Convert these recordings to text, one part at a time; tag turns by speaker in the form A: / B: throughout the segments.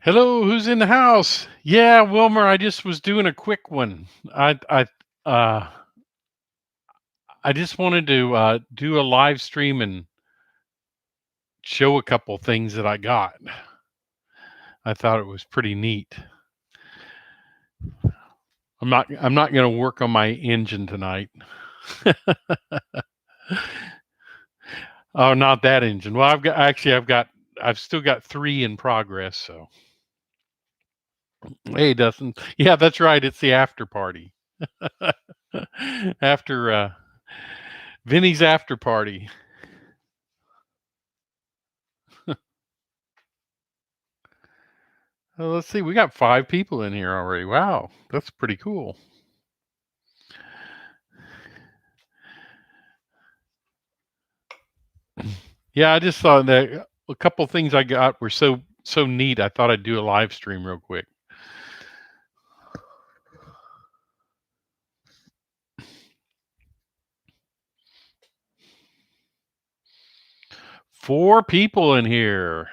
A: Hello, who's in the house? Yeah, Wilmer, I just was doing a quick one. Uh I just wanted to do a live stream and show a couple things that I got. I thought it was pretty neat. I'm not going to work on my engine tonight. Oh, not that engine. Well, I've still got 3 in progress, so. Hey, Dustin. Yeah, that's right. It's the after party. After Vinny's after party. Let's see. We got 5 people in here already. Wow, that's pretty cool. Yeah, I just thought that a couple things I got were so neat. I thought I'd do a live stream real quick. Four people in here.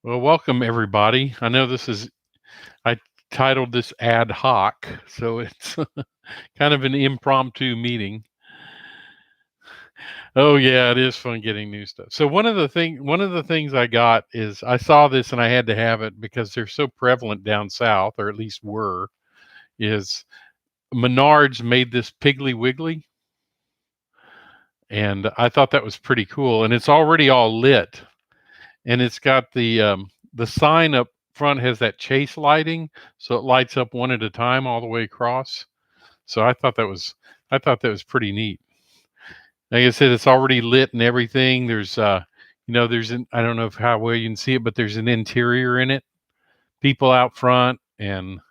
A: Well, welcome everybody. I know I titled this ad hoc, so it's kind of an impromptu meeting. Oh yeah, it is fun getting new stuff. So one of the things I got is I saw this and I had to have it because they're so prevalent down south, or at least were, is Menard's made this Piggly Wiggly. And I thought that was pretty cool. And it's already all lit. And it's got the sign up front has that chase lighting, so it lights up one at a time all the way across. So I thought that was pretty neat. Like I said, it's already lit and everything. There's I don't know if how well you can see it, but there's an interior in it. People out front, and I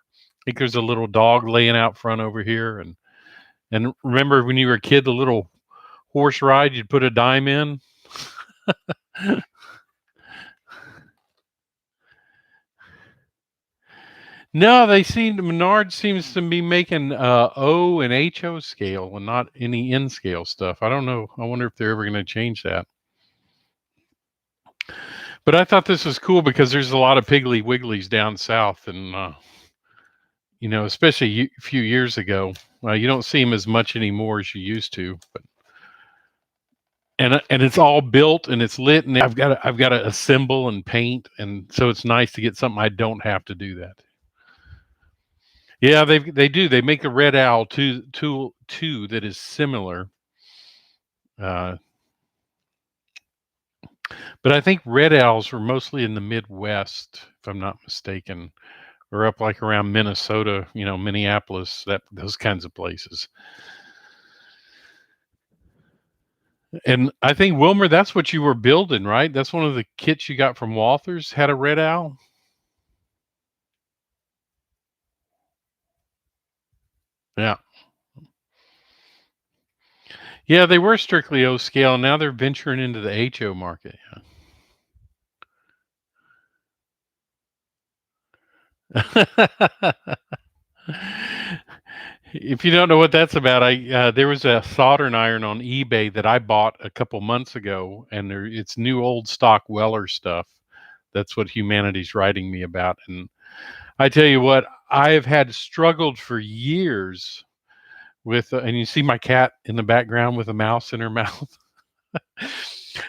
A: think there's a little dog laying out front over here. And remember when you were a kid, the little horse ride you'd put a dime in? No, Menard seems to be making O and HO scale and not any N scale stuff. I don't know. I wonder if they're ever going to change that. But I thought this was cool because there's a lot of Piggly Wigglies down south, and especially a few years ago. You don't see them as much anymore as you used to. But and it's all built and it's lit, and I've got to assemble and paint, and so it's nice to get something I don't have to do that. Yeah, they do. They make a red owl two that is similar. But I think red owls were mostly in the Midwest, if I'm not mistaken, or up like around Minnesota, Minneapolis, those kinds of places. And I think Wilmer, that's what you were building, right? That's one of the kits you got from Walthers, had a red owl. Yeah. Yeah, they were strictly O scale, and now they're venturing into the HO market. Yeah. If you don't know what that's about, there was a soldering iron on eBay that I bought a couple months ago, and it's new old stock Weller stuff. That's what humanity's writing me about. And I tell you what, I have had struggled for years with, and you see my cat in the background with a mouse in her mouth.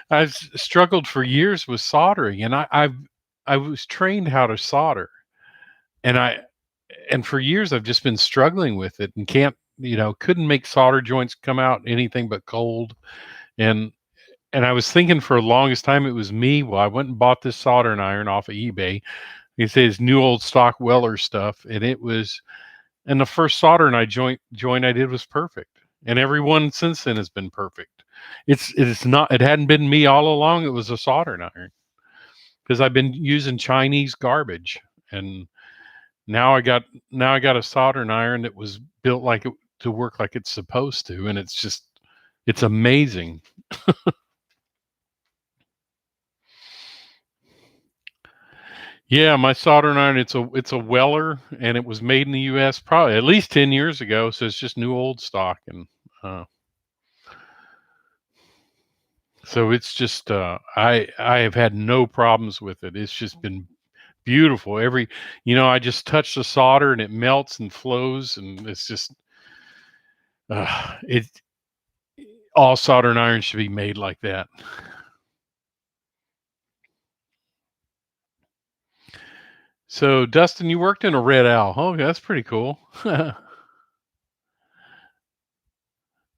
A: I've struggled for years with soldering, and I was trained how to solder, and for years I've just been struggling with it and couldn't make solder joints come out anything but cold. And I was thinking for the longest time it was me. Well, I went and bought this soldering iron off of eBay. It says new old stock Weller stuff, and the first soldering joint I did was perfect, and every one since then has been perfect. It hadn't been me all along. It was a soldering iron because I've been using Chinese garbage, and now I got a soldering iron that was built to work like it's supposed to, and it's amazing. Yeah, my soldering iron, it's a Weller, and it was made in the US probably at least 10 years ago, so it's just new old stock. And So it's just I have had no problems with it. It's just been beautiful. I just touch the solder and it melts and flows, and it's just it all soldering irons should be made like that. So Dustin, you worked in a Red Owl. Oh, that's pretty cool.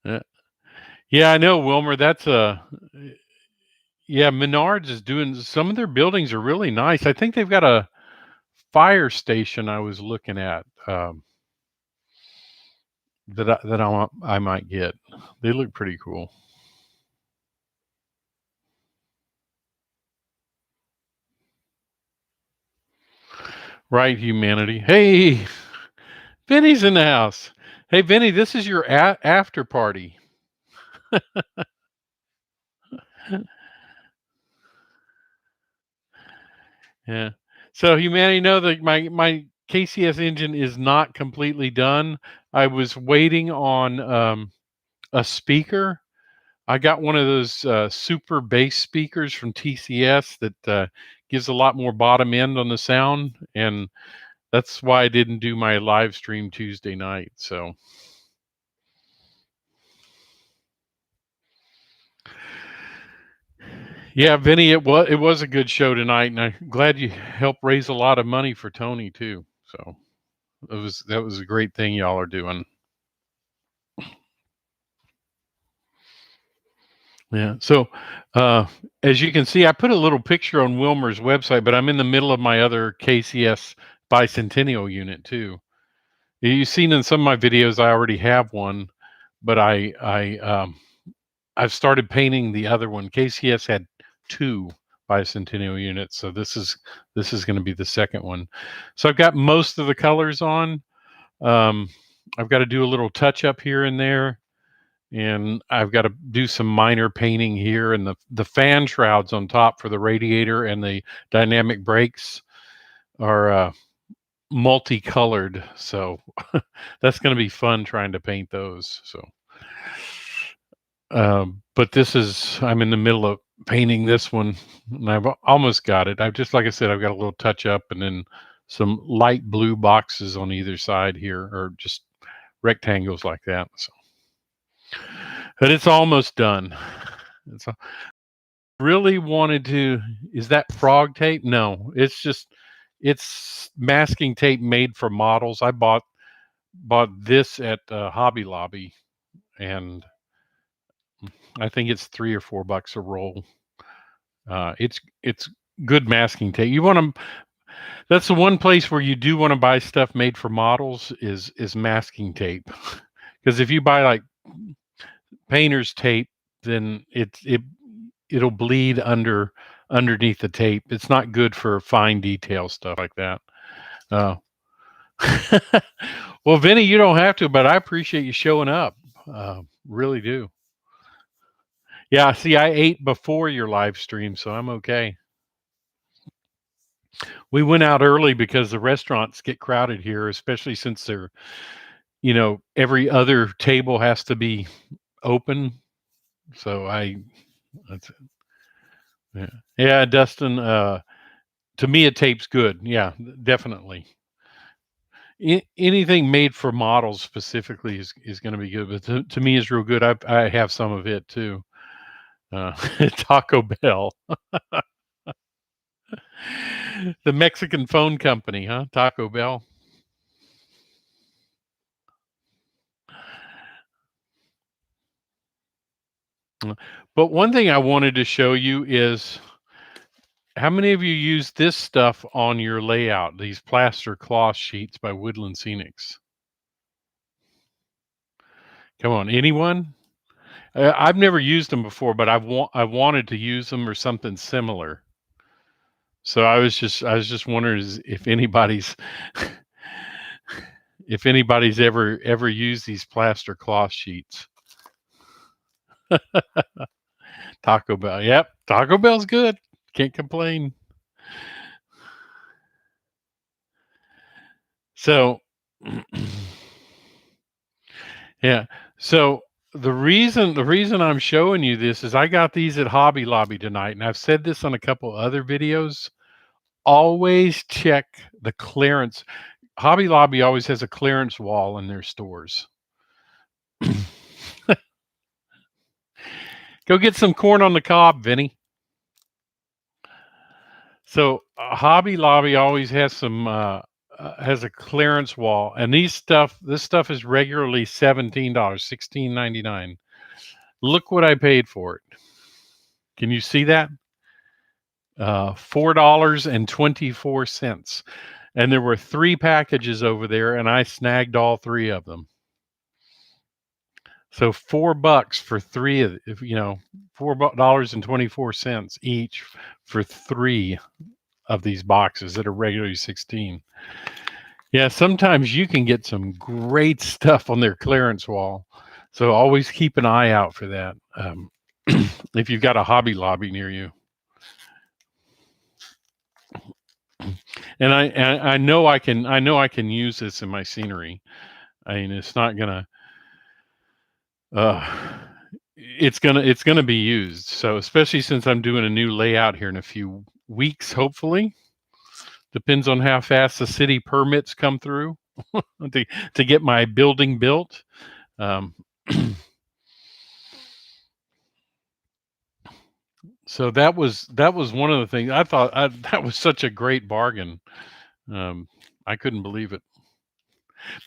A: Yeah. Yeah, I know, Wilmer. That's a yeah. Menards is doing some of their buildings are really nice. I think they've got a fire station I was looking at that I might get. They look pretty cool. Right, humanity. Hey, Vinny's in the house. Hey, Vinny, this is your after party. Yeah. So humanity know that my KCS engine is not completely done. I was waiting on a speaker. I got one of those super bass speakers from TCS that gives a lot more bottom end on the sound, and that's why I didn't do my live stream Tuesday night. So yeah, Vinny, it was a good show tonight, and I'm glad you helped raise a lot of money for Tony too. So that was a great thing y'all are doing. Yeah. So, as you can see, I put a little picture on Wilmer's website, but I'm in the middle of my other KCS Bicentennial unit too. You've seen in some of my videos, I already have one, but I've started painting the other one. KCS had two Bicentennial units, so this is going to be the second one. So I've got most of the colors on. Um, I've got to do a little touch up here and there, and I've got to do some minor painting here, and the fan shrouds on top for the radiator and the dynamic brakes are multicolored, so that's going to be fun trying to paint those. So but I'm in the middle of painting this one, and I've almost got it. I've just, like I said, I've got a little touch up and then some light blue boxes on either side here, or just rectangles like that. So but it's almost done. It's really wanted to. Is that frog tape? No, it's masking tape made for models. I bought this at Hobby Lobby, and I think it's $3 or $4 a roll. It's good masking tape. You want to. That's the one place where you do want to buy stuff made for models is masking tape, because if you buy like painter's tape, then it'll bleed underneath the tape. It's not good for fine detail stuff like that. Uh, well, Vinny, you don't have to, but I appreciate you showing up. Really do. Yeah, see, I ate before your live stream, so I'm okay. We went out early because the restaurants get crowded here, especially since every other table has to be open. So that's yeah, yeah, Dustin. To me, a tape's good. Yeah, definitely. Anything made for models specifically is going to be good, but to me is real good. I have some of it too. Uh, Taco Bell, the Mexican phone company, huh? Taco Bell. But one thing I wanted to show you is how many of you use this stuff on your layout? These plaster cloth sheets by Woodland Scenics. Come on, anyone? I've never used them before, but I wanted to use them or something similar. So I was just wondering if anybody's ever used these plaster cloth sheets. Taco Bell. Yep, Taco Bell's good. Can't complain. So yeah. So the reason I'm showing you this is I got these at Hobby Lobby tonight, and I've said this on a couple other videos. Always check the clearance. Hobby Lobby always has a clearance wall in their stores. Go get some corn on the cob, Vinny. So Hobby Lobby always has some has a clearance wall, and this stuff is regularly $17, $16.99. Look what I paid for it. Can you see that? $4.24, and there were 3 packages over there, and I snagged all 3 of them. So $4 for 3 of, if you know, $4.24 each for 3 of these boxes that are regularly 16. Yeah, sometimes you can get some great stuff on their clearance wall. So always keep an eye out for that. If you've got a Hobby Lobby near you. And I know I can use this in my scenery. I mean, it's not gonna it's gonna be used. So especially since I'm doing a new layout here in a few weeks, hopefully. Depends on how fast the city permits come through to get my building built. So that was one of the things I thought that was such a great bargain. I couldn't believe it.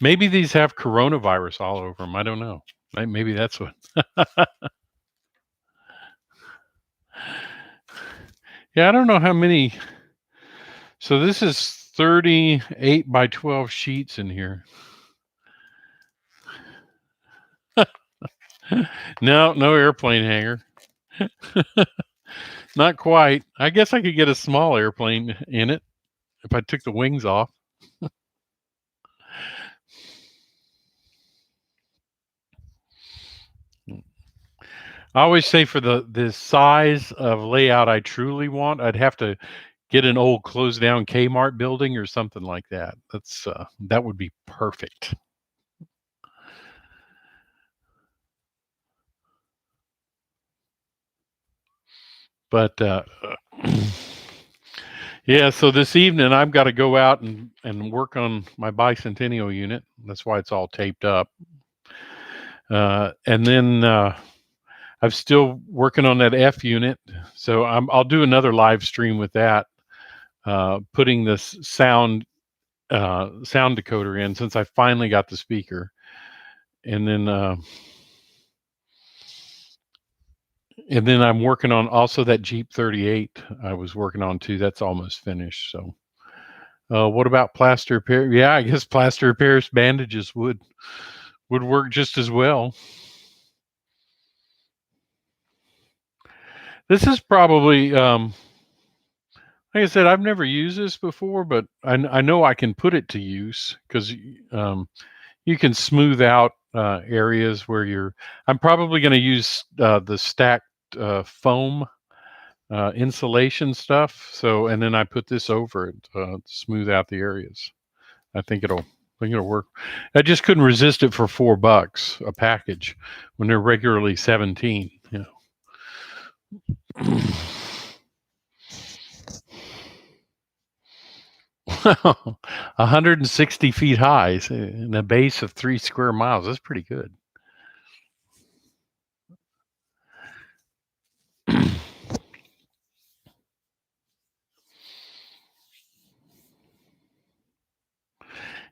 A: Maybe these have coronavirus all over them. I don't know. Maybe that's what. Yeah, I don't know how many. So this is 38 by 12 sheets in here. No airplane hangar. Not quite. I guess I could get a small airplane in it if I took the wings off. I always say for the size of layout I truly want, I'd have to get an old closed down Kmart building or something like that. That would be perfect. But yeah, so this evening I've got to go out and work on my Bicentennial unit. That's why it's all taped up. And then I'm still working on that F unit. So I'll do another live stream with that, putting this sound decoder in since I finally got the speaker. And then I'm working on also that Jeep 38 I was working on too. That's almost finished. So what about plaster repair? Yeah, I guess plaster repairs bandages would work just as well. This is probably like I said, I've never used this before, but I know I can put it to use because you can smooth out areas where I'm probably going to use the stacked foam insulation stuff. So, and then I put this over it to smooth out the areas. I think it'll work. I just couldn't resist it for $4 a package when they're regularly 17. You know. 160 feet high and a base of 3 square miles. That's pretty good.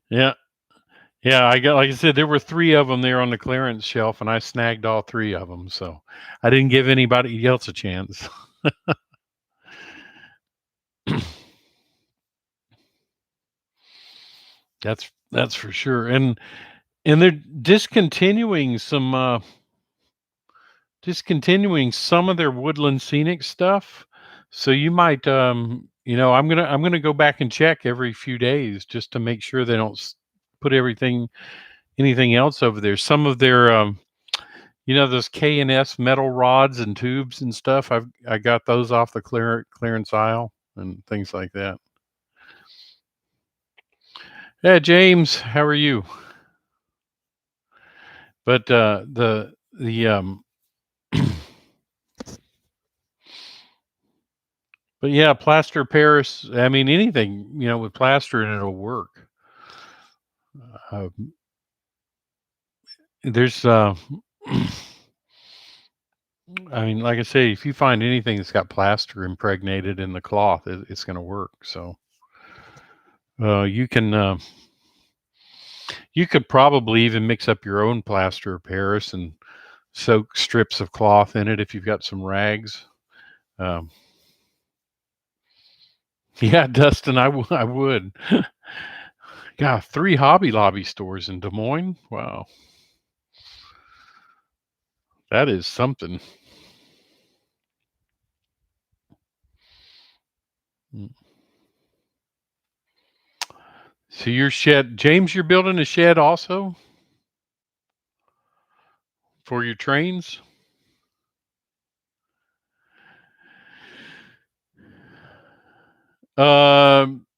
A: Yeah. Yeah, like I said, there were 3 of them there on the clearance shelf, and I snagged all 3 of them. So I didn't give anybody else a chance. That's for sure. And they're discontinuing some of their woodland scenic stuff. So you might I'm gonna go back and check every few days just to make sure they don't put anything else over there. Some of their those KNS metal rods and tubes and stuff. I got those off the clearance aisle and things like that. Yeah, James, how are you? But the but yeah, plaster Paris. I mean, anything with plaster and it'll work. Uh, there's I mean, like I say, if you find anything that's got plaster impregnated in the cloth, it's going to work. So you can you could probably even mix up your own plaster of Paris and soak strips of cloth in it if you've got some rags. Um, yeah, Dustin, I would. Yeah, 3 Hobby Lobby stores in Des Moines. Wow, that is something. Mm. So your shed, James, you're building a shed also for your trains?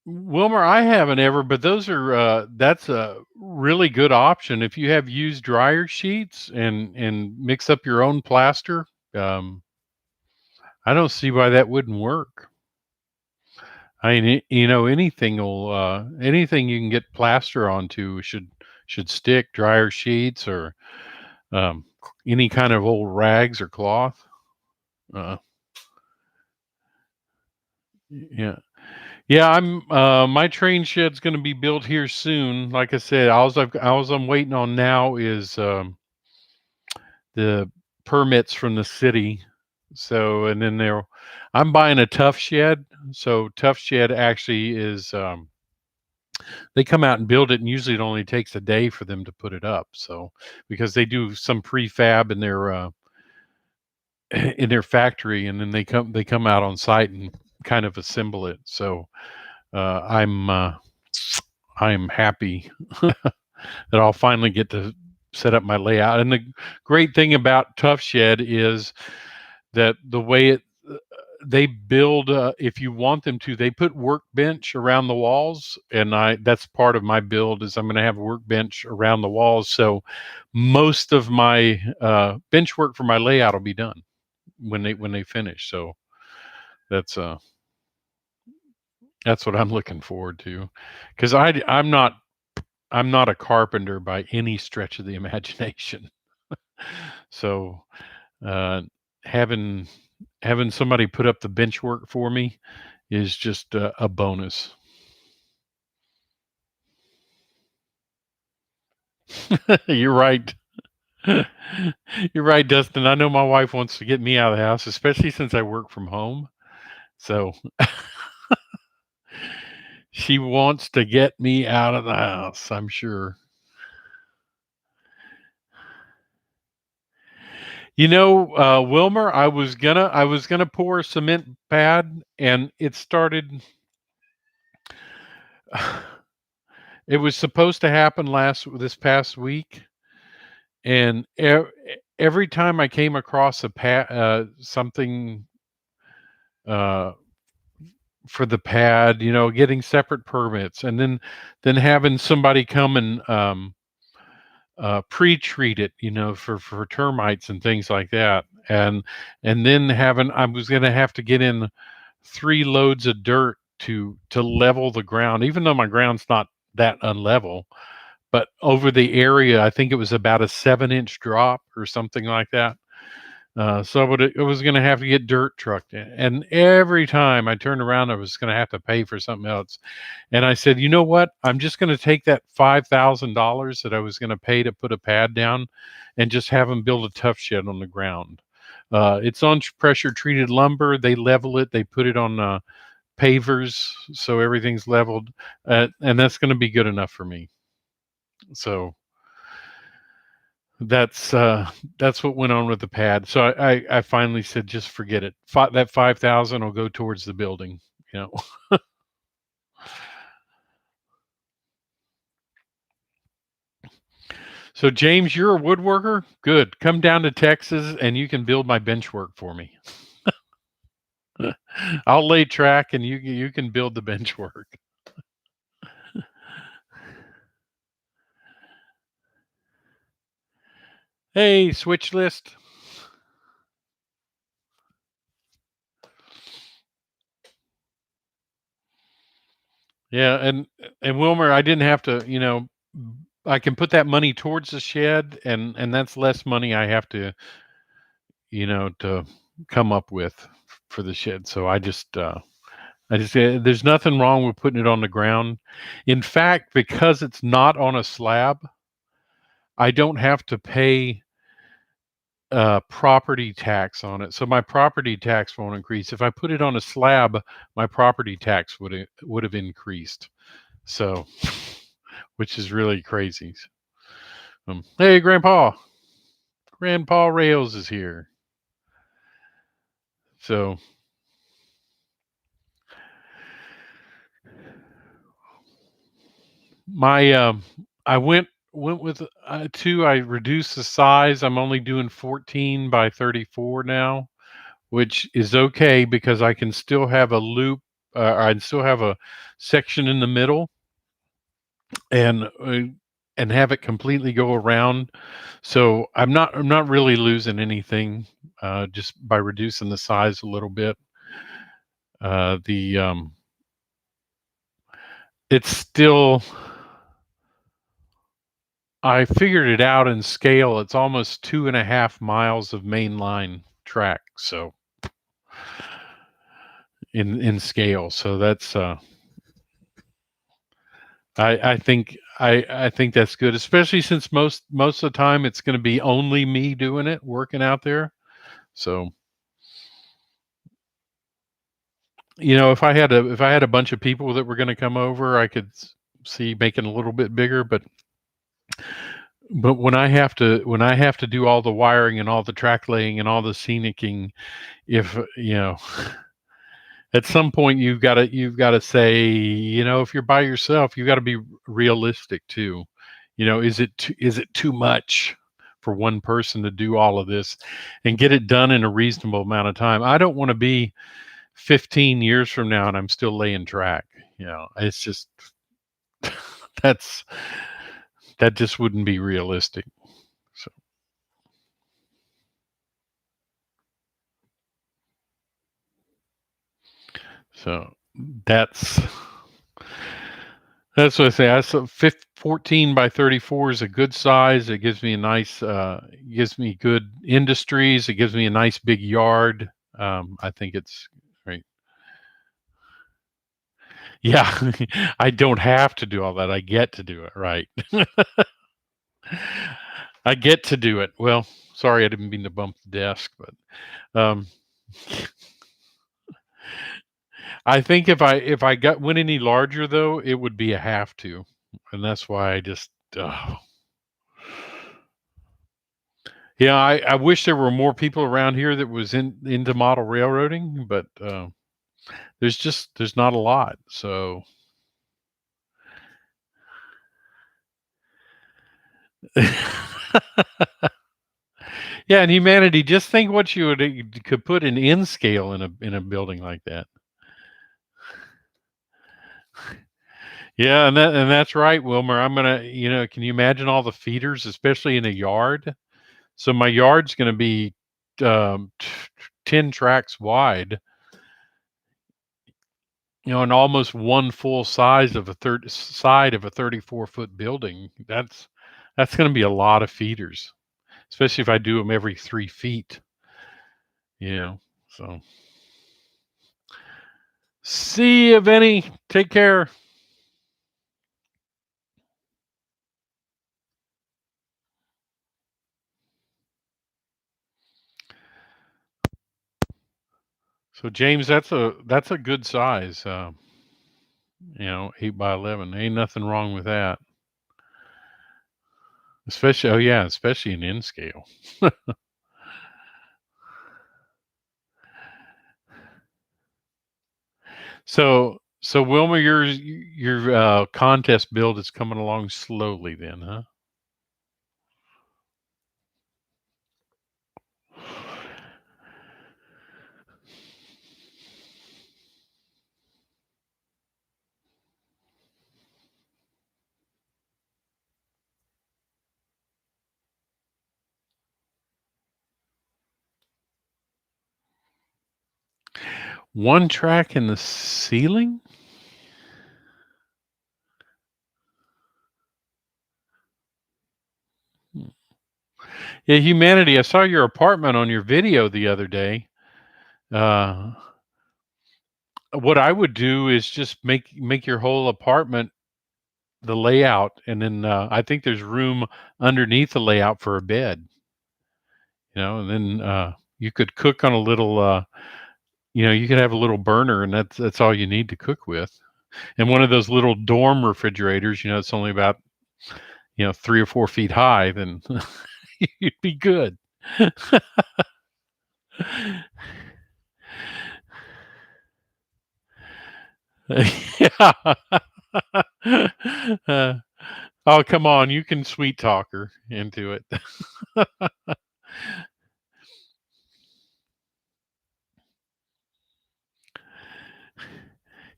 A: Wilmer, I haven't ever, but those are that's a really good option if you have used dryer sheets and mix up your own plaster. Um, I don't see why that wouldn't work. I mean, anything you can get plaster onto should stick. Dryer sheets or any kind of old rags or cloth. Uh, yeah. Yeah, my train shed's going to be built here soon. Like I said, all I'm waiting on now is the permits from the city. So, and then I'm buying a tough shed. So, tough shed actually is they come out and build it, and usually it only takes a day for them to put it up. So, because they do some prefab in their in their factory, and then they come out on site and kind of assemble it. So, I'm happy that I'll finally get to set up my layout. And the great thing about Tough Shed is that the way they build, if you want them to, they put workbench around the walls, and that's part of my build is I'm going to have a workbench around the walls. So most of my bench work for my layout will be done when they finish. So that's uh that's what I'm looking forward to, because I'm not a carpenter by any stretch of the imagination. So uh, having having somebody put up the bench work for me is just a bonus. You're right. You're right, Dustin. I know my wife wants to get me out of the house, especially since I work from home. So she wants to get me out of the house, I'm sure. Wilmer, I was gonna pour a cement pad, and it started. It was supposed to happen this past week, and every time I came across something uh, for the pad, getting separate permits, and then having somebody come and pre-treat it, for termites and things like that, and then I was going to have to get in 3 loads of dirt to level the ground, even though my ground's not that unlevel. But over the area, I think it was about a 7-inch drop or something like that. So I was going to have to get dirt trucked in. And every time I turned around, I was going to have to pay for something else. And I said, you know what? I'm just going to take that $5,000 that I was going to pay to put a pad down and just have them build a tough shed on the ground. It's on pressure treated lumber. They level it, they put it on pavers, so everything's leveled. And that's going to be good enough for me. So that's what went on with the pad. So I finally said, just forget it. That 5,000 will go towards the building. You know. So James, you're a woodworker. Good. Come down to Texas and you can build my bench work for me. I'll lay track and you can build the bench work. Hey, switch list. Yeah, and Wilmer, I didn't have to, I can put that money towards the shed, and that's less money I have to, to come up with for the shed. So I just there's nothing wrong with putting it on the ground. In fact, because it's not on a slab, I don't have to pay property tax on it. So my property tax won't increase. If I put it on a slab, my property tax would have increased. So, which is really crazy. Hey, Grandpa Rails is here. So my I went with two. I reduced the size. I'm only doing 14 by 34 now, which is okay because I can still have a loop. I still have a section in the middle, and have it completely go around. So I'm not really losing anything just by reducing the size a little bit. The It's still, I figured it out in scale. It's almost 2.5 miles of main line track. So in scale, so that's I think that's good, especially since most of the time it's going to be only me doing it, working out there. So if I had a bunch of people that were going to come over, I could see making a little bit bigger, but when I have to do all the wiring and all the track laying and all the scenicking, if at some point you've got to say, if you're by yourself, you've got to be realistic too. Is it too much for one person to do all of this and get it done in a reasonable amount of time? I don't want to be 15 years from now and I'm still laying track. It's just that's that just wouldn't be realistic. So, so that's That's what I say. 14 by 34 is a good size. It gives me a nice, gives me good industries. It gives me a nice big yard. I think it's great. Yeah, I don't have to do all that. I get to do it, right? I get to do it. Well, sorry, I didn't mean to bump the desk, but um, I think if I went any larger though, it would be a have to, and that's why I just. Yeah, I wish there were more people around here that was into model railroading, but there's not a lot. So yeah, and humanity, just think what could put an N scale in a building like that. Yeah, and that's right, Wilmer. I'm gonna, can you imagine all the feeders, especially in a yard? So my yard's gonna be 10 tracks wide, and almost one full size of a third side of a 34-foot building. That's going to be a lot of feeders, especially if I do them every 3 feet. You know, so see you, Benny. Take care. So James, that's a good size. 8 by 11. Ain't nothing wrong with that. Especially, oh yeah, especially in N scale. So Wilma, your contest build is coming along slowly, then, huh? One track in the ceiling? Yeah, humanity. I saw your apartment on your video the other day. Uh, what I would do is just make your whole apartment the layout, and then I think there's room underneath the layout for a bed. And then you could cook on a little. You could have a little burner, and that's all you need to cook with. And one of those little dorm refrigerators. It's only about 3 or 4 feet high. Then you'd be good. Yeah. Uh, oh, come on, you can sweet talk her into it.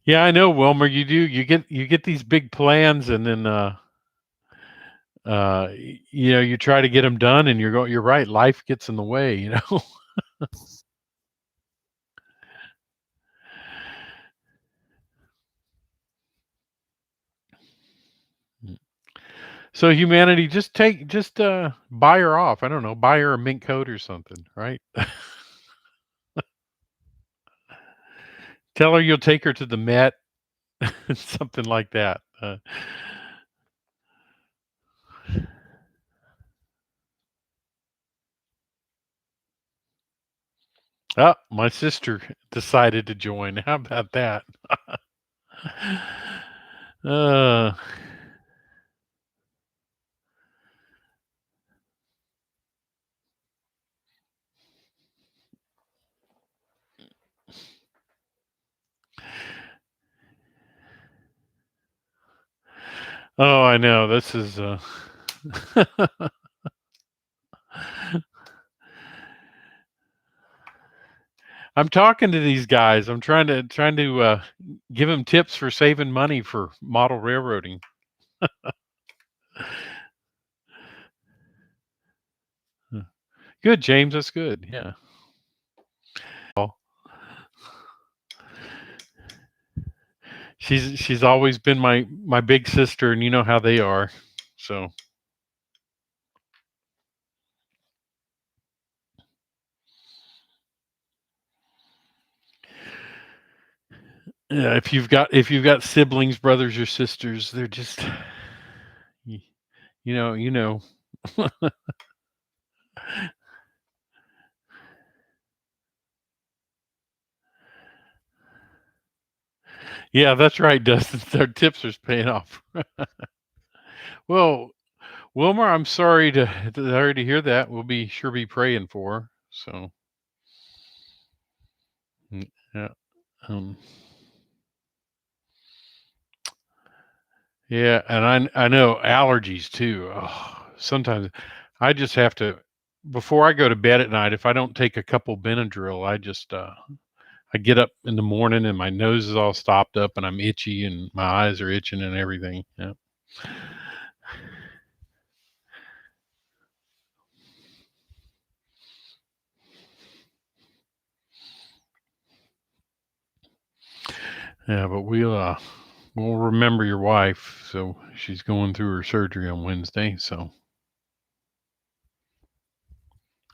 A: Yeah, I know, Wilmer. You do. You get these big plans, and then you try to get them done, and you're right. Life gets in the way. So humanity, just buy her off. I don't know, buy her a mink coat or something, right? Tell her you'll take her to the Met, something like that. Oh, my sister decided to join. How about that? uh, oh, I know. This is. I'm talking to these guys. I'm trying to give them tips for saving money for model railroading. Good, James. That's good. Yeah. Well, she's always been my big sister, and you know how they are. So yeah, if you've got siblings, brothers or sisters, they're just y- you know. Yeah, that's right, Dustin. Their tips are paying off. Well, Wilmer, I'm sorry to hear that. We'll be praying for her. So yeah. Um, yeah, and I know allergies too. Oh, sometimes I just have to before I go to bed at night. If I don't take a couple Benadryl, I get up in the morning and my nose is all stopped up and I'm itchy and my eyes are itching and everything. Yeah, yeah, but we'll remember your wife. So she's going through her surgery on Wednesday. So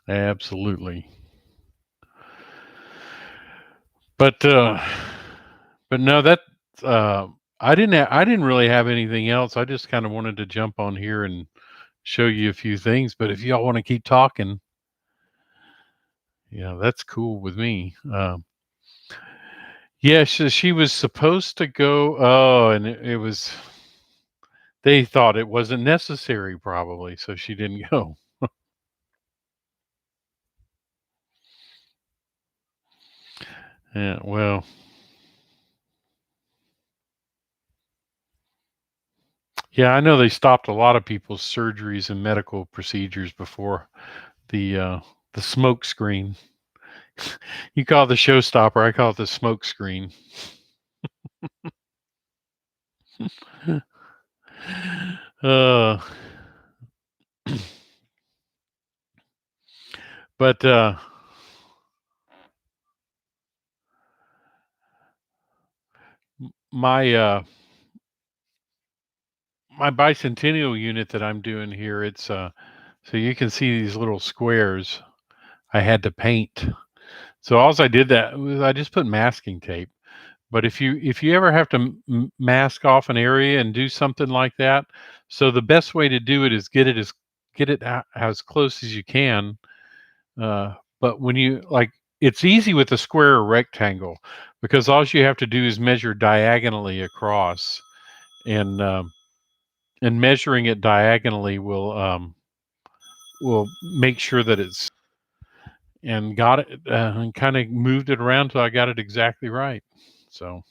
A: absolutely. But no, that uh, I didn't really have anything else. I just kind of wanted to jump on here and show you a few things. But if y'all want to keep talking, yeah, that's cool with me. Yeah, she was supposed to go. Oh, and it was. They thought it wasn't necessary, probably, so she didn't go. Yeah, well, yeah, I know they stopped a lot of people's surgeries and medical procedures before the uh, the smoke screen. You call it the showstopper. I call it the smoke screen. uh, but my my bicentennial unit that I'm doing here, it's so you can see these little squares I had to paint. So all I did that was I just put masking tape. But if you ever have to mask off an area and do something like that, so the best way to do it is get it as close as you can. But when you like, it's easy with a square or rectangle because all you have to do is measure diagonally across, and measuring it diagonally will make sure that it's and got it and kind of moved it around till I got it exactly right. So.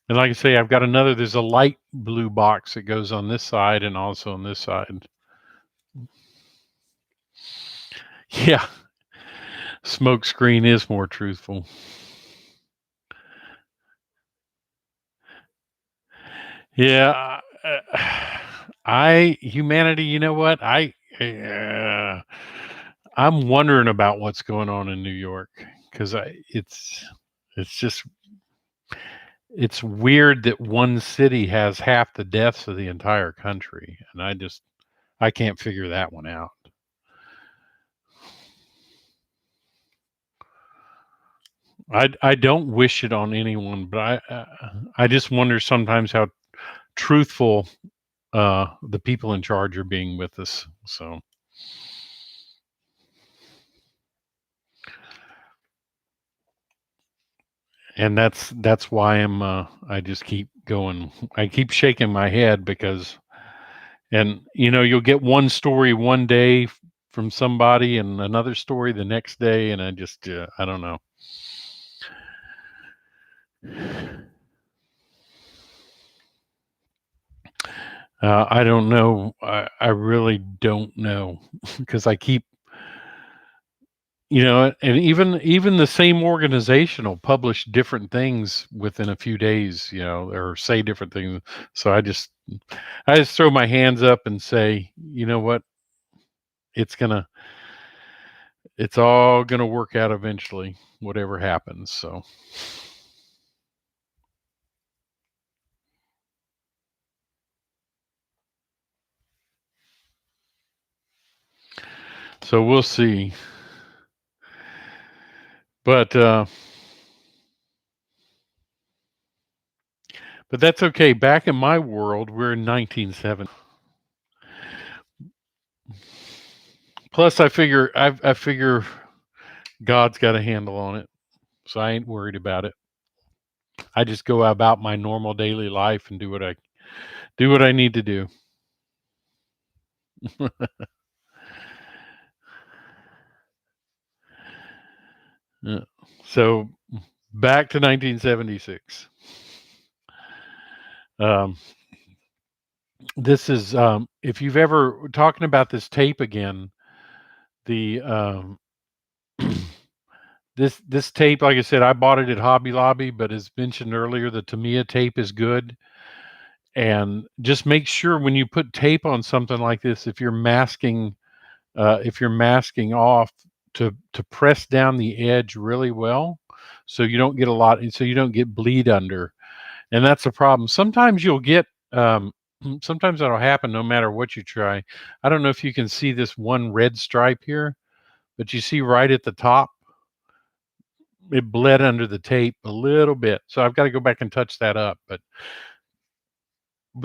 A: And like I say, I've got another. There's a light blue box that goes on this side and also on this side. Yeah, smoke screen is more truthful. Yeah, humanity. You know what? I'm wondering about what's going on in New York because it's just it's weird that one city has half the deaths of the entire country, and I can't figure that one out. I don't wish it on anyone, but I just wonder sometimes how truthful the people in charge are being with us. So, and that's why I just keep going. I keep shaking my head because, and you'll get one story one day from somebody and another story the next day, and I don't know. I don't know. I really don't know because I keep, and even the same organization will publish different things within a few days, or say different things. So I just throw my hands up and say, you know what, it's gonna it's all gonna work out eventually, whatever happens. So we'll see. But that's okay. Back in my world, we're in 1970. Plus, I figure God's got a handle on it, so I ain't worried about it. I just go about my normal daily life and do what I need to do. Yeah. So back to 1976. Um, this is if you've ever talking about this tape again. The this tape, like I said, I bought it at Hobby Lobby, but as mentioned earlier, the Tamiya tape is good. And just make sure when you put tape on something like this, if you're masking off, to press down the edge really well, so you don't get so you don't get bleed under, and that's a problem. Sometimes you'll get sometimes that'll happen no matter what you try. I don't know if you can see this one red stripe here, but you see right at the top, it bled under the tape a little bit. So I've got to go back and touch that up. But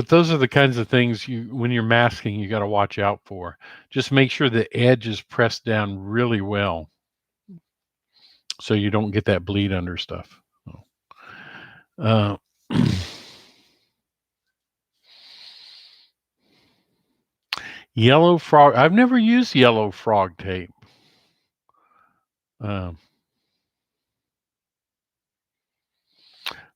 A: those are the kinds of things when you're masking, you got to watch out for. Just make sure the edge is pressed down really well, so you don't get that bleed under stuff. Uh, Yellow frog. I've never used yellow frog tape. Um,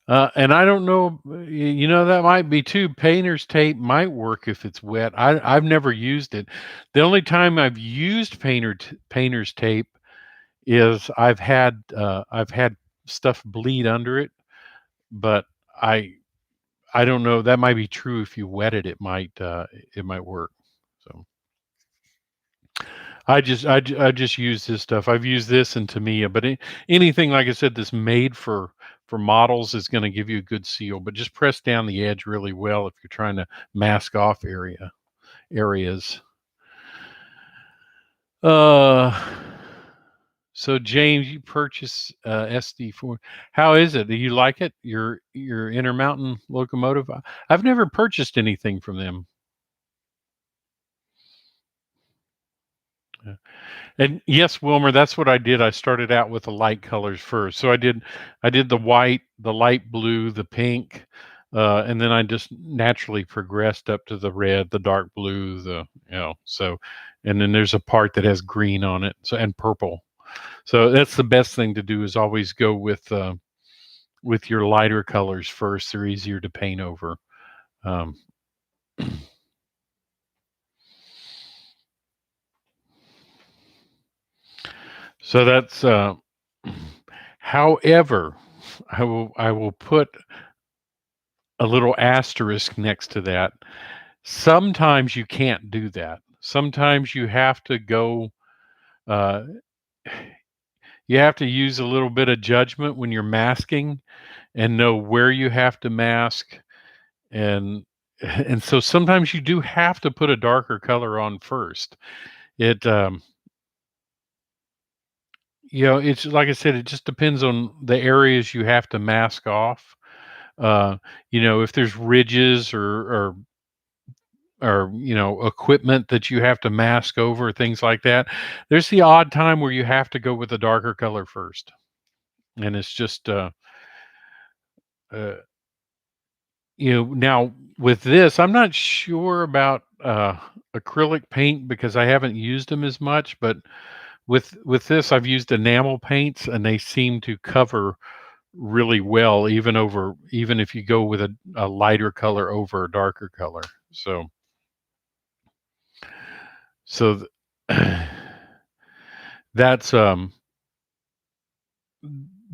A: and I don't know. That might be too. Painter's tape might work if it's wet. I've never used it. The only time I've used painter's tape is I've had stuff bleed under it, but I don't know. That might be true. If you wet it, it might work. So I just use this stuff. I've used this in Tamiya, but anything like I said that's made for for models is going to give you a good seal, but just press down the edge really well if you're trying to mask off areas. So James, you purchased SD4. How is it? Do you like it? Your Intermountain locomotive? I've never purchased anything from them. Yeah. And yes, Wilmer, that's what I did. I started out with the light colors first. So I did the white, the light blue, the pink, and then I just naturally progressed up to the red, the dark blue, so, and then there's a part that has green on it, so, and purple. So that's the best thing to do, is always go with your lighter colors first. They're easier to paint over. Um, so that's. However, I will put a little asterisk next to that. Sometimes you can't do that. Sometimes you have to go. Uh, you have to use a little bit of judgment when you're masking, and know where you have to mask, and and so sometimes you do have to put a darker color on first. It it's like I said, it just depends on the areas you have to mask off. Uh, if there's ridges or equipment that you have to mask over, things like that, there's the odd time where you have to go with a darker color first, and it's just uh, now with this, I'm not sure about acrylic paint because I haven't used them as much, but with this, I've used enamel paints, and they seem to cover really well, even if you go with a lighter color over a darker color. So that's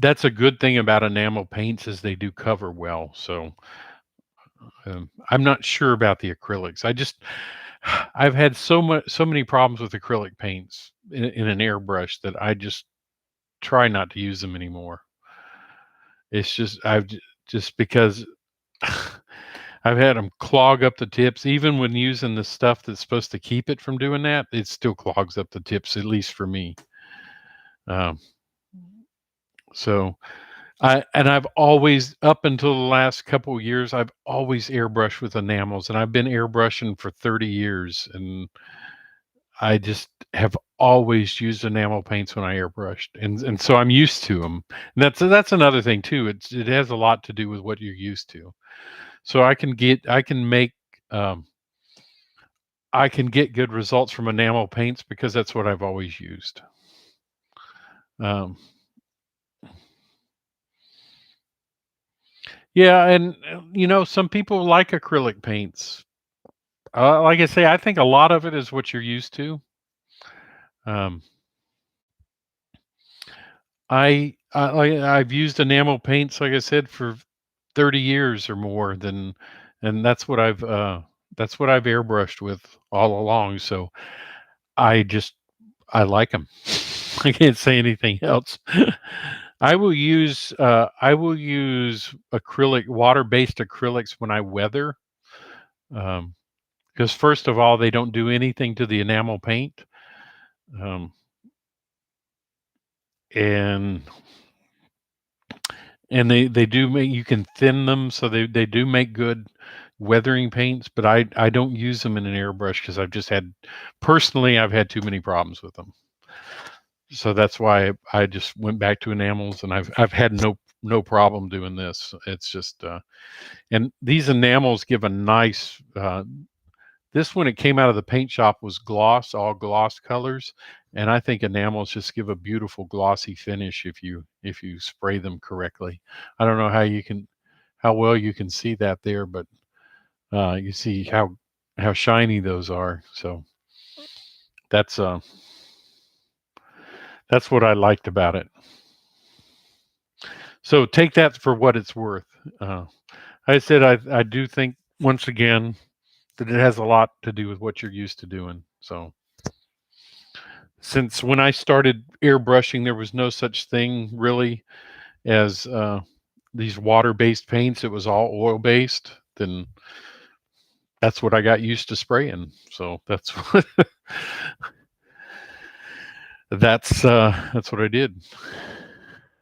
A: that's a good thing about enamel paints, is they do cover well. So I'm not sure about the acrylics. I've had so many problems with acrylic paints in an airbrush that I just try not to use them anymore. It's just just because I've had them clog up the tips. Even when using the stuff that's supposed to keep it from doing that, it still clogs up the tips, at least for me. Um, so I've always, up until the last couple of years, I've always airbrushed with enamels, and I've been airbrushing for 30 years, and I just have always used enamel paints when I airbrushed, and so I'm used to them. And that's another thing too. It has a lot to do with what you're used to. So um, I can get good results from enamel paints because that's what I've always used. Um, yeah, and some people like acrylic paints. Like I say, I think a lot of it is what you're used to. Um, I've used enamel paints, like I said, for 30 years or more and that's what I've airbrushed with all along. So I just I like them. I can't say anything else. I will use acrylic water-based acrylics when I weather. Because first of all, they don't do anything to the enamel paint. Um, and they do make, you can thin them, so they do make good weathering paints, but I don't use them in an airbrush because I've had too many problems with them. So that's why I just went back to enamels, and I've had no problem doing this. It's just and these enamels give a nice this, when it came out of the paint shop, was all gloss colors, and I think enamels just give a beautiful glossy finish if you spray them correctly. I don't know how well you can see that there, but you see how shiny those are. So that's uh that's what I liked about it. So take that for what it's worth. Uh, I said I do think, once again, that it has a lot to do with what you're used to doing. So since when I started airbrushing, there was no such thing really as these water-based paints, it was all oil-based, then that's what I got used to spraying. So that's what that's what I did.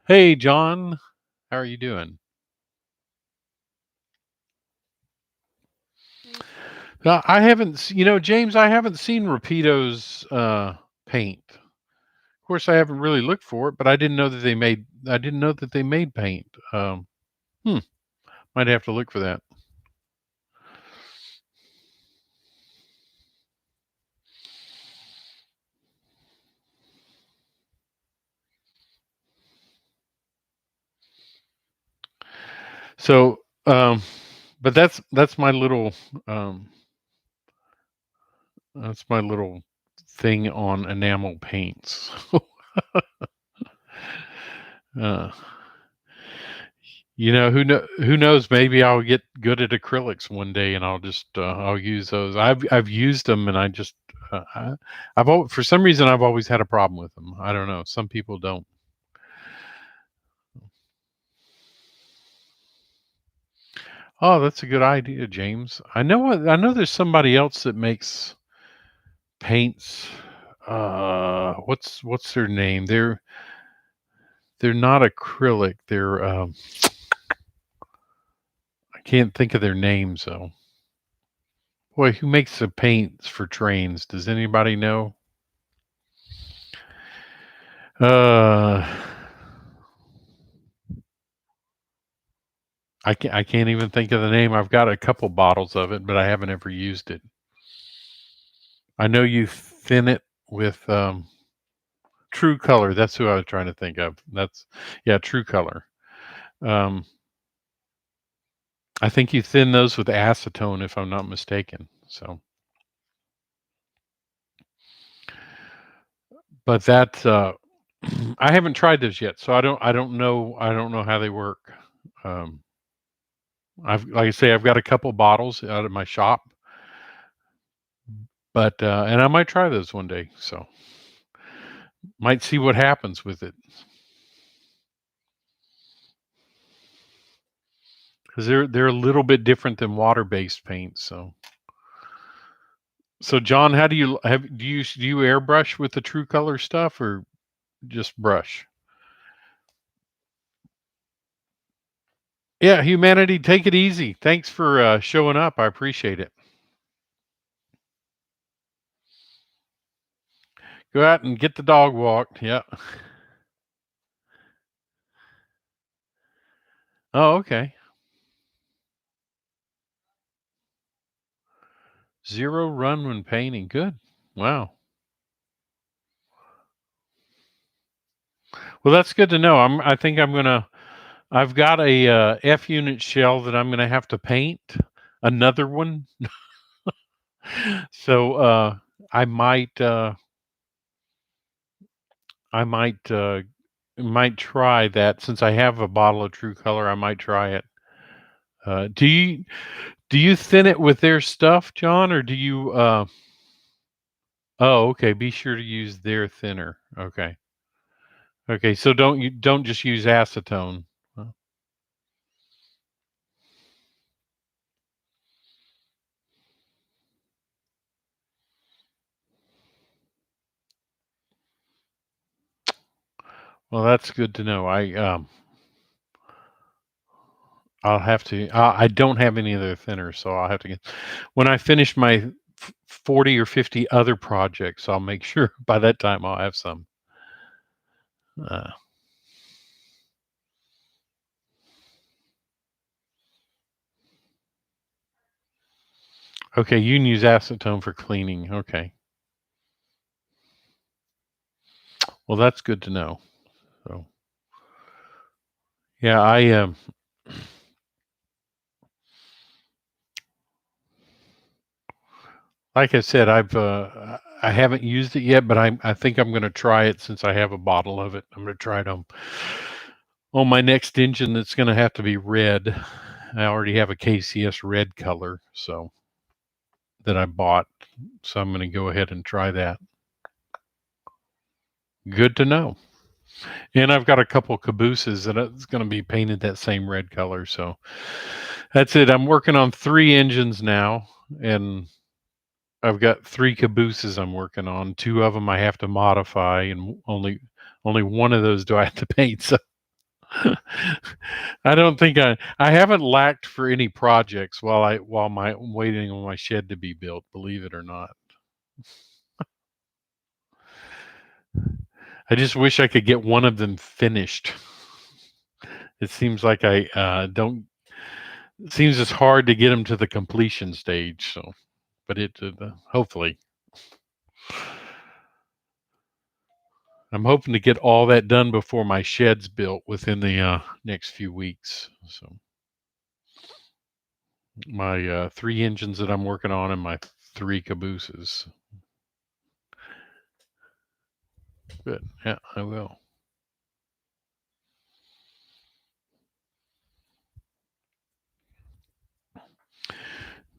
A: Hey, John, how are you doing? I haven't, James, I haven't seen Rapido's paint. Of course, I haven't really looked for it, but I didn't know that they made paint. Hmm, might have to look for that. So, but um, that's my little thing on enamel paints. uh, who knows? Maybe I'll get good at acrylics one day, and I'll use those. I've used them, and for some reason I've always had a problem with them. I don't know. Some people don't. Oh, that's a good idea, James. I know there's somebody else that makes paints. What's their name? They're not acrylic. They're I can't think of their names though. Boy, who makes the paints for trains? Does anybody know? Uh, I can't even think of the name. I've got a couple bottles of it, but I haven't ever used it. I know you thin it with True Color. That's who I was trying to think of. Yeah, True Color. Um, I think you thin those with acetone, if I'm not mistaken. So, but I haven't tried those yet, so I don't know how they work. Um, like I say, I've got a couple bottles out of my shop, but and I might try those one day. So, might see what happens with it because they're a little bit different than water based paints. So John, how do you airbrush with the True Color stuff or just brush? Yeah, humanity, take it easy. Thanks for showing up. I appreciate it. Go out and get the dog walked. Yeah. Oh, okay. Zero run when painting. Good. Wow. Well, that's good to know. I think I've got a F unit shell that I'm gonna have to paint another one. So I might uh, I might try that since I have a bottle of True Color. I might try it. Uh, do you do you thin it with their stuff, John, or do you? Oh, okay. Be sure to use their thinner. Okay. Okay. So don't just use acetone. Well, well, that's good to know. I'll have to. I don't have any other thinners, so I'll have to get when I finish my 40 or 50 other projects. I'll make sure by that time I'll have some. Uh, okay, you can use acetone for cleaning. Okay, well that's good to know. So yeah, like I said, I haven't used it yet, but I think I'm going to try it since I have a bottle of it. I'm going to try it on my next engine. That's going to have to be red. I already have a KCS red color, so that I bought. So I'm going to go ahead and try that. Good to know. And I've got a couple cabooses and it's going to be painted that same red color. So that's it. I'm working on 3 engines now, and I've got 3 cabooses I'm working on. 2 of them I have to modify, and only one of those do I have to paint. So I don't think I haven't lacked for any projects while my waiting on my shed to be built, believe it or not. I just wish I could get one of them finished. It seems like I don't. It seems it's hard to get them to the completion stage. So, but hopefully, I'm hoping to get all that done before my shed's built within the next few weeks. So, my 3 engines that I'm working on and my 3 cabooses. Good. Yeah, I will.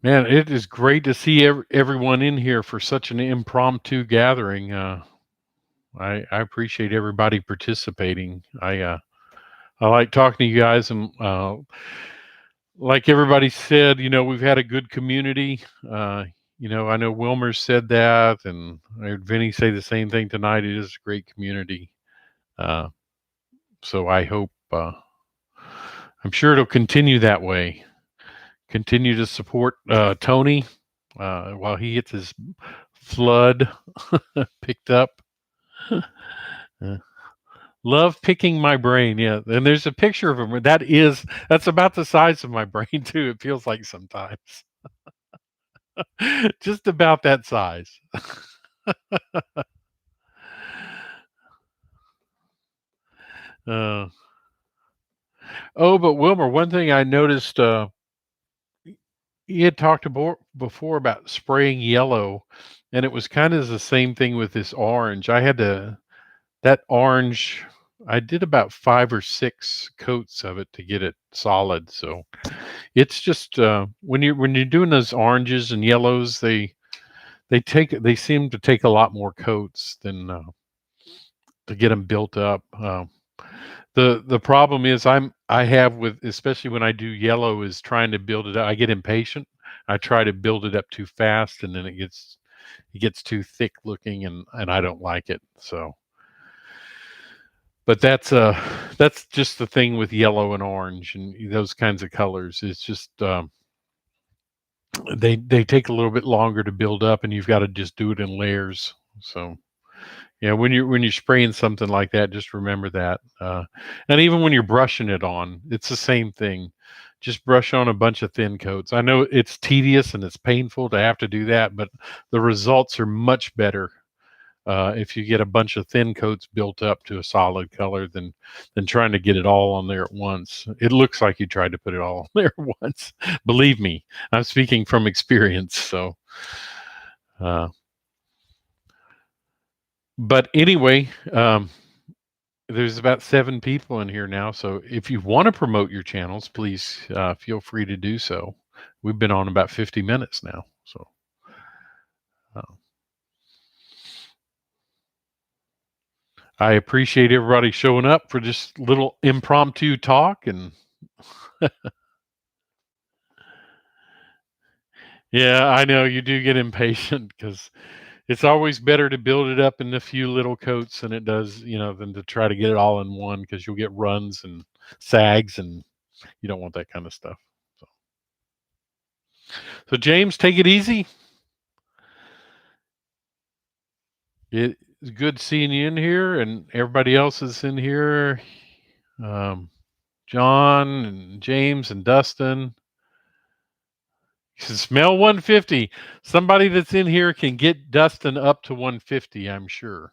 A: Man, it is great to see everyone in here for such an impromptu gathering. I appreciate everybody participating. I like talking to you guys, and like everybody said, we've had a good community. I know Wilmer said that, and I heard Vinny say the same thing tonight. It is a great community. Uh, so I hope, I'm sure it'll continue that way. Continue to support Tony while he gets his flood picked up. Love picking my brain. Yeah. And there's a picture of him. That's about the size of my brain too. It feels like sometimes. Just about that size. uh, but Wilmer, one thing I noticed, he had talked before about spraying yellow, and it was kind of the same thing with this orange. That orange, I did about 5 or 6 coats of it to get it solid. So it's just when you're doing those oranges and yellows, they seem to take a lot more coats than to get them built up. The problem is I have with, especially when I do yellow, is trying to build it up. I get impatient. I try to build it up too fast, and then it gets too thick looking, and I don't like it. So, but that's just the thing with yellow and orange and those kinds of colors. It's just they take a little bit longer to build up, and you've got to just do it in layers. So yeah, when you're spraying something like that, just remember that. And even when you're brushing it on, it's the same thing. Just brush on a bunch of thin coats. I know it's tedious and it's painful to have to do that, but the results are much better if you get a bunch of thin coats built up to a solid color than trying to get it all on there at once. It looks like you tried to put it all on there at once. Believe me, I'm speaking from experience. So. But anyway, there's about 7 people in here now. So if you want to promote your channels, please feel free to do so. We've been on about 50 minutes now. So I appreciate everybody showing up for just little impromptu talk. And yeah, I know you do get impatient because it's always better to build it up in a few little coats than it does, than to try to get it all in one, because you'll get runs and sags, and you don't want that kind of stuff. So James, take it easy. It's good seeing you in here, and everybody else is in here. John and James and Dustin. You can smell 150. Somebody that's in here can get Dustin up to 150, I'm sure.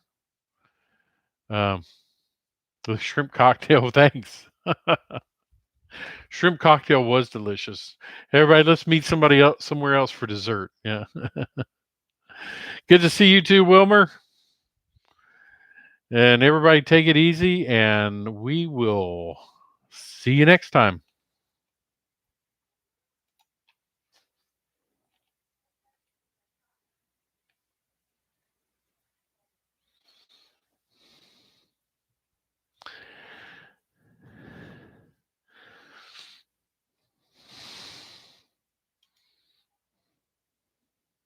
A: The shrimp cocktail, thanks. Shrimp cocktail was delicious. Everybody, let's meet somebody else somewhere else for dessert. Yeah. Good to see you too, Wilmer. And everybody take it easy, and we will see you next time.